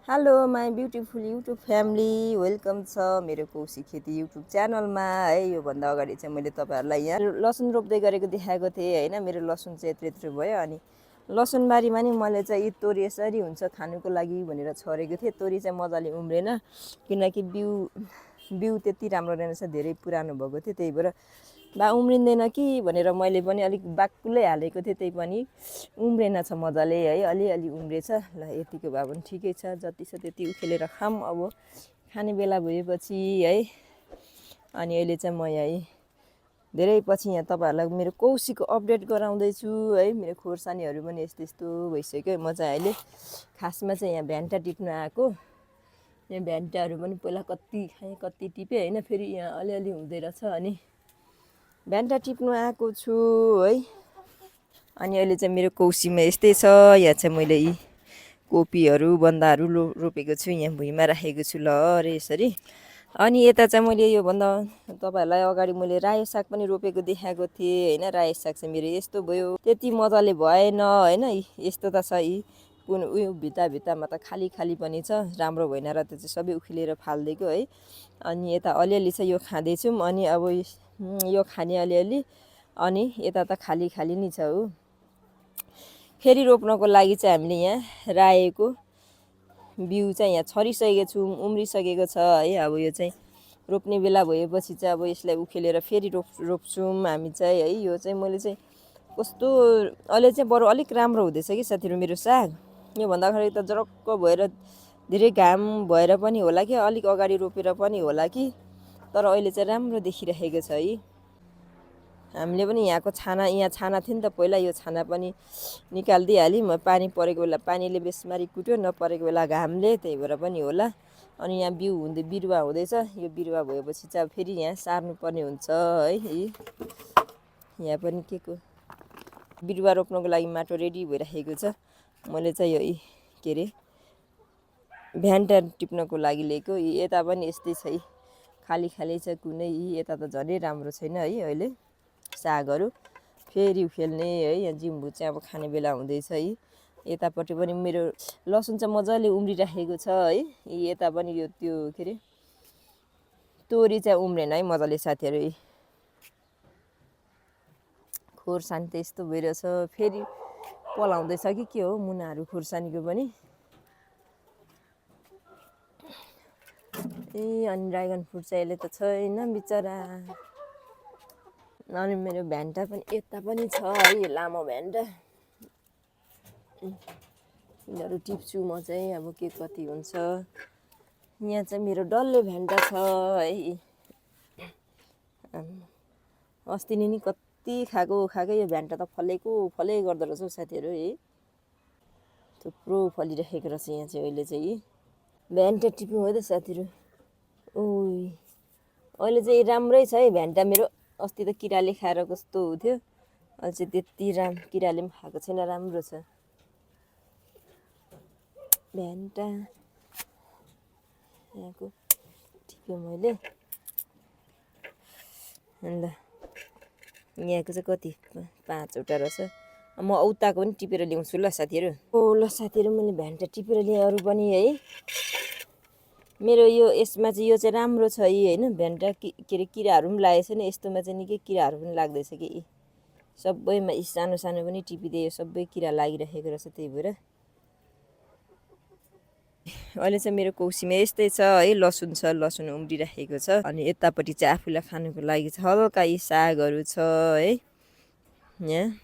Hello my beautiful YouTube family, welcome छ मेरो Cauchy खेती युट्युब च्यानलमा है। योभन्दा अगाडि चाहिँ मैले तपाईँहरूलाई यहाँ लसुन रोप्दै गरेको देखाएको थिएँ होइन। मेरो लसुन चाहिँ यत्रो यत्रो भयो। अनि लसुनबारीमा नि मैले चाहिँ यी तोरी यसरी हुन्छ खानुको लागि भनेर छरेको थिएँ। तोरी चाहिँ मजाले उम्रेन, किनकि बिउ त्यति राम्रो रहेनछ, धेरै पुरानो भएको थियो। त्यही भएर बा उम्रिँदैन कि भनेर मैले पनि अलिक बाक्लै हालेको थिएँ, त्यही पनि उम्रेन छ मजाले है। अलिअलि उम्रेछ। ल यतिको भए पनि ठिकै छ, जति छ त्यति उखेलेर खाऊँ अब खाने बेला भएपछि है। अनि अहिले चाहिँ म यही धेरै पछि यहाँ तपाईँहरूलाई मेरो कौशीको अपडेट गराउँदैछु है। मेरो खोर्सानीहरू पनि यस्तो यस्तो भइसक्यो। म चाहिँ अहिले खासमा चाहिँ यहाँ भ्यान्टा टिप्न आएको। यहाँ भ्यान्टाहरू पनि पहिला कति खाएँ कति टिपेँ होइन, फेरि यहाँ अलिअलि हुँदै रहेछ। अनि भ्यान्टा टिप्नु आएको छु है। अनि अहिले चाहिँ मेरो कौशीमा यस्तै छ। यहाँ चाहिँ मैले यी कोपीहरू बन्दाहरू रोपेको छु, यहाँ भुइँमा राखेको छु ल अरे यसरी। अनि यता चाहिँ मैले योभन्दा तपाईँहरूलाई अगाडि मैले रायो साग पनि रोपेको देखाएको थिएँ होइन। रायो साग चाहिँ मेरो यस्तो भयो, त्यति मजाले भएन होइन। यस्तो त छ, यी कुन उयो भित्तामा त खाली खाली पनि छ, राम्रो भएन र त्यो चाहिँ सबै उखेलेर फालिदिएको है। अनि यता अलिअलि चाहिँ यो खाँदैछौँ। अनि अब यो खाने अलिअलि, अनि यता त खाली खाली नै छ हो। फेरि रोप्नको लागि चाहिँ हामीले यहाँ रायोको बिउ चाहिँ यहाँ छरिसकेको छौँ, उम्रिसकेको छ है। अब यो चाहिँ रोप्ने बेला भएपछि चाहिँ अब यसलाई उखेलेर फेरि रोप्छौँ हामी चाहिँ है। यो चाहिँ मैले चाहिँ कस्तो अहिले चाहिँ बरु अलिक राम्रो हुँदैछ कि साथीहरू मेरो साग। योभन्दा अगाडि त जरक्क भएर धेरै घाम भएर पनि होला कि अलिक अगाडि रोपेर पनि होला कि, तर अहिले चाहिँ राम्रो देखिरहेको छ है। हामीले पनि यहाँको छाना, यहाँ छाना थियो नि त पहिला, यो छाना पनि निकालिदिइहालेँ म। पानी परेको बेला पानीले बेसमारी कुट्यो, नपरेको बेला घामले, त्यही भएर पनि होला। अनि यहाँ बिरुवा हुँदैछ। यो बिरुवा भएपछि चाहिँ फेरि यहाँ सार्नुपर्ने हुन्छ है। यहाँ पनि के को बिरुवा रोप्नको लागि माटो रेडी भइराखेको छ। मैले चाहिँ यो के अरे भ्यान्टा टिप्नको लागि लिएको। यता पनि यस्तै छ, खाली खाली छ कुनै। यता त झनै राम्रो छैन है अहिले सागहरू। फेरि उखेल्ने है। यहाँ जिम्बु चाहिँ अब खाने बेला हुँदैछ है। यतापट्टि पनि मेरो लसुन चाहिँ मजाले उम्रिराखेको छ है। यता पनि यो त्यो के अरे तोरी चाहिँ उम्रेन है मजाले साथीहरू। खोर्सानी त यस्तो भइरहेछ, फेरि पलाउँदैछ कि के हो मुनाहरू खोर्सानीको पनि। अनि ड्रागन फ्रुट चाहिँ अहिले त छैन बिचरा। अनि मेरो भ्यान्टा पनि यता पनि छ है, लामो भ्यान्टा। यिनीहरू टिप्छु म चाहिँ, अब के कति हुन्छ। यहाँ चाहिँ मेरो डल्ले भ्यान्टा छ है। अस्ति नि कति खाएको यो भ्यान्टा त फलै गर्दो रहेछ हौ साथीहरू है। थुप्रो फलिरहेको रहेछ यहाँ चाहिँ अहिले चाहिँ भ्यान्टा टिप्नु हो त साथीहरू। अहिले चाहिँ राम्रै छ है भ्यान्टा मेरो। अस्ति त किराले खाएर कस्तो हुन्थ्यो, अहिले चाहिँ त्यति किराले पनि खाएको छैन, राम्रो छ भ्यान्टा। यहाँको टिप्यो मैले। ल यहाँको चाहिँ कति 5वटा रहेछ। म औताको पनि टिपेर ल्याउँछु ल साथीहरू। ल साथीहरू, मैले भ्यान्टा टिपेर ल्याएँ अरू पनि है। मेरो यो यसमा चाहिँ यो चाहिँ राम्रो छ होइन। भ्यान्टा के अरे किराहरू पनि लागेको छैन। यस्तोमा चाहिँ निकै किराहरू पनि लाग्दैछ कि सबैमा। सानो सानो पनि टिपिदिए यो सबै किरा लागिरहेको रहेछ, त्यही भएर। अहिले चाहिँ मेरो कौशीमा यस्तै छ है। लसुन छ, लसुन उम्रिराखेको छ। अनि यतापट्टि चाहिँ आफूलाई खानुको लागि चाहिँ हल्का यी सागहरू छ है। यहाँ